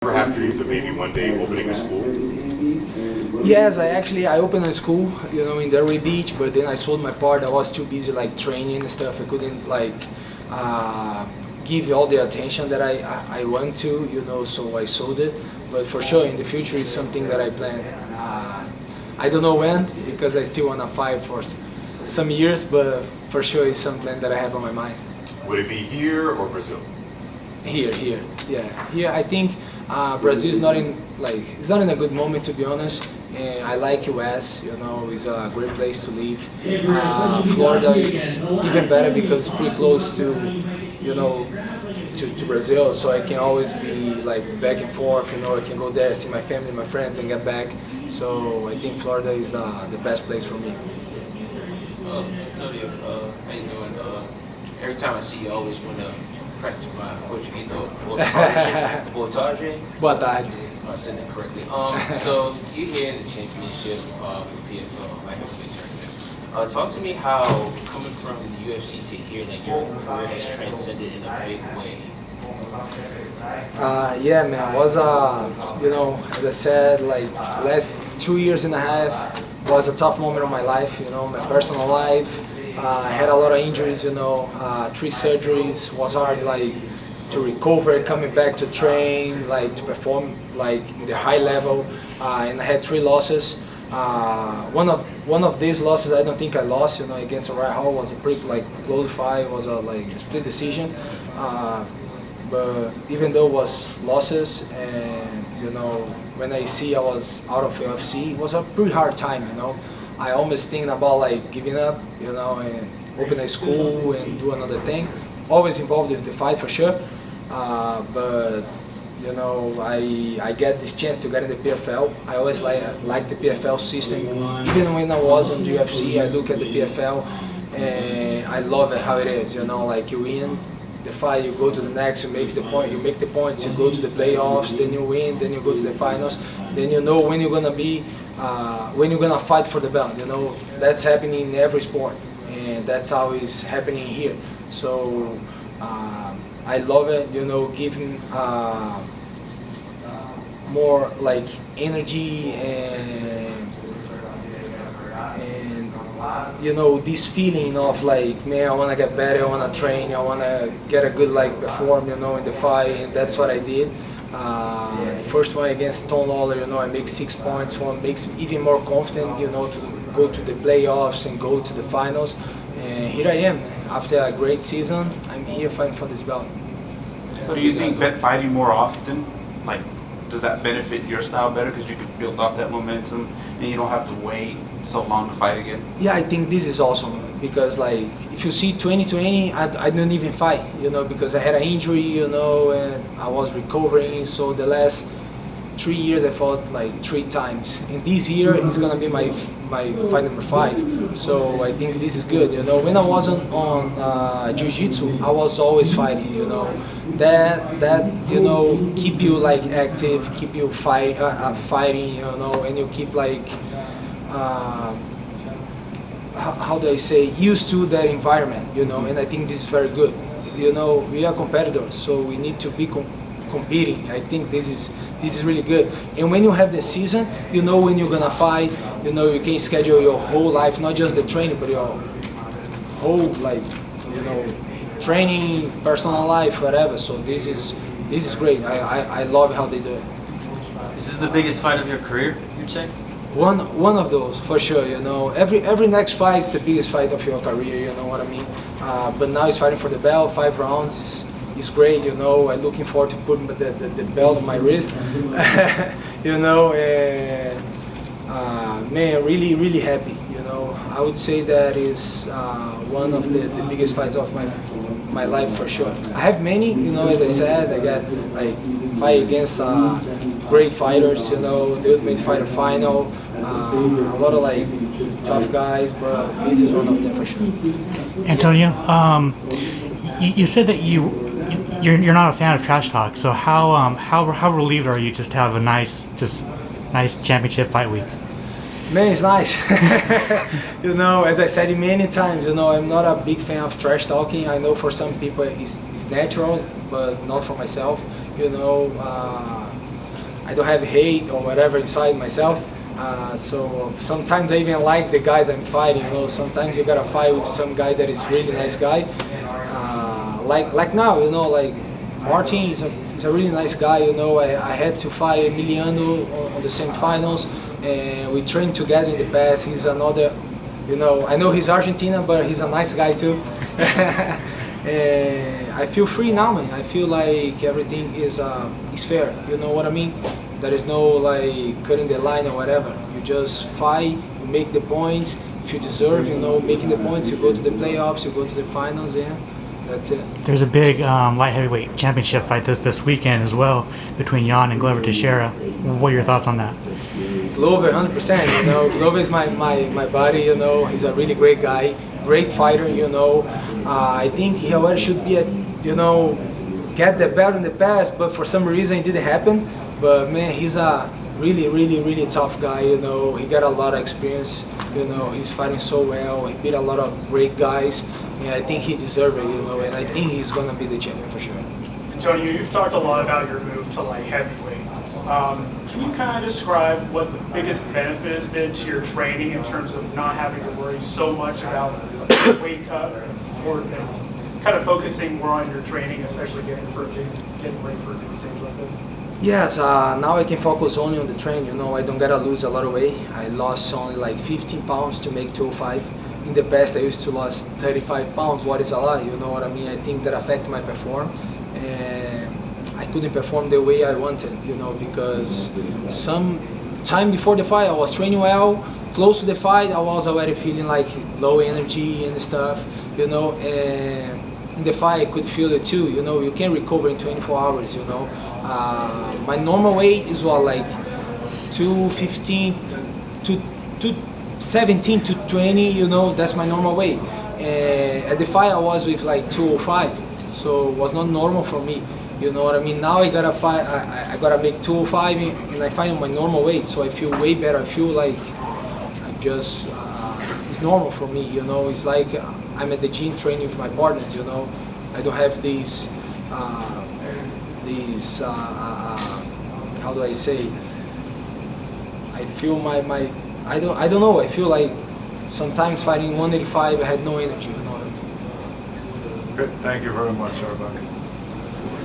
Ever have dreams of maybe one day opening a school? Yes, I opened a school, in Delray Beach, but then I sold my part. I was too busy like training and stuff. I couldn't give all the attention that I want to, so I sold it. But for sure, in the future, it's something that I plan. I don't know when, because I still want to fight for some years, but for sure, it's something that I have on my mind. Would it be here or Brazil? Here, yeah. Here, I think Brazil is not it's not in a good moment, to be honest. And I like US, it's a great place to live. Florida is even better because it's pretty close to Brazil, so I can always be back and forth. I can go there, see my family, my friends, and get back. So I think Florida is the best place for me. Antonio, how you doing? Every time I see you, I always want to practice my Portuguese. Boa tarde. Boa tarde. I said that correctly. So you're here in the championship for PFL. I hope you turn it. Talk to me how coming from the UFC to here, your career has transcended in a big way. Yeah, man. Was as I said, last 2 years and a half was a tough moment of my life. My personal life. I had a lot of injuries. 3 surgeries. Was hard, to recover, coming back to train, to perform in the high level. And I had 3 losses. One of these losses, I don't think I lost. Against Rahal was a pretty close fight. It was a split decision. But even though it was losses, and when I see I was out of UFC, it was a pretty hard time. I almost thinking about giving up, and open a school and do another thing. Always involved with the fight for sure, but I get this chance to get in the PFL. I always like the PFL system. Even when I was in the UFC, I look at the PFL and I love it how it is. You win the fight, you go to the next, you make the points, you go to the playoffs, then you win, then you go to the finals, then when you're gonna be, when you're gonna fight for the belt. That's happening in every sport, and that's how it's happening here. So I love it. Giving more energy and this feeling of man, I want to get better, I want to train, I want to get a good perform, in the fight, and that's what I did. The first one against Tom Lawler, I make 6 points, makes me even more confident, to go to the playoffs and go to the finals. And here I am, after a great season, I'm here fighting for this belt. So do you think that fighting more often, does that benefit your style better because you can build up that momentum and you don't have to wait so long to fight again? Yeah, I think this is awesome because if you see 2020, I didn't even fight, because I had an injury, and I was recovering. So the last 3 years I fought 3 times, and this year is gonna be my fight number 5. So I think this is good. When I wasn't on jiu-jitsu, I was always fighting. That keep you active, keep you fighting, and you keep how do I say, used to that environment. And I think this is very good. We are competitors, so we need to be competing. I think this is really good. And when you have the season, when you're gonna fight. You can schedule your whole life, not just the training, but your whole training, personal life, whatever. So this is great. I love how they do it. Is this the biggest fight of your career, you'd say? One of those for sure. Every next fight is the biggest fight of your career. You know what I mean? But now he's fighting for the belt. 5 rounds is great. I'm looking forward to putting the belt on my wrist. And man, really happy. I would say that is one of the biggest fights of my life for sure. I have many. As I said, I got fight against great fighters. The Ultimate Fighter final. A lot of tough guys, but this is one of them for sure. Antonio, you said that you're not a fan of trash talk. So how relieved are you just to have a nice championship fight week? Man, it's nice. As I said many times, I'm not a big fan of trash talking. I know for some people it's natural, but not for myself. I don't have hate or whatever inside myself. So sometimes I even like the guys I'm fighting. You know, sometimes you gotta fight with some guy that is really nice guy. Like now, you know, like Martin is a really nice guy. You know, I had to fight Emiliano on the semifinals, and we trained together in the past. He's another, you know, I know he's Argentina, but he's a nice guy too. And I feel free now, man. I feel like everything is fair. You know what I mean? There is no like cutting the line or whatever. You just fight, you make the points. If you deserve, you know, making the points, you go to the playoffs, you go to the finals, yeah. That's it. There's a big light heavyweight championship fight this weekend as well between Jan and Glover Teixeira. What are your thoughts on that? Glover, 100%. You know, Glover is my buddy. You know, he's a really great guy, great fighter. You know, I think he already should be you know, get the belt in the past, but for some reason it didn't happen. But man, he's a really tough guy. You know, he got a lot of experience. You know, he's fighting so well. He beat a lot of great guys. Yeah, I think he deserves it, you know, and I think he's going to be the champion for sure. Antonio, you've talked a lot about your move to light heavyweight. Can you kind of describe what the biggest benefit has been to your training in terms of not having to worry so much about the weight cut, or kind of focusing more on your training, especially getting ready for a big stage like this? Yes, now I can focus only on the training. You know, I don't gotta lose a lot of weight. I lost only like 15 pounds to make 205. In the past, I used to lose 35 pounds. What is a lot? You know what I mean? I think that affected my performance, and I couldn't perform the way I wanted. You know, because some time before the fight, I was training well. Close to the fight, I was already feeling like low energy and stuff. You know, and in the fight, I could feel it too. You know, you can recover in 24 hours. You know. My normal weight is what, like 215 to 217 to 20, you know, that's my normal weight. At the fight I was with like 205, so it was not normal for me, you know what I mean? Now I gotta fight, I gotta make 205 and I find my normal weight, so I feel way better. I feel like I'm just, it's normal for me, you know, it's like I'm at the gym training with my partners, you know. I don't have these how do I say? I feel I don't know. I feel like sometimes fighting 185, I had no energy. You know what I mean? Good. Thank you very much, everybody.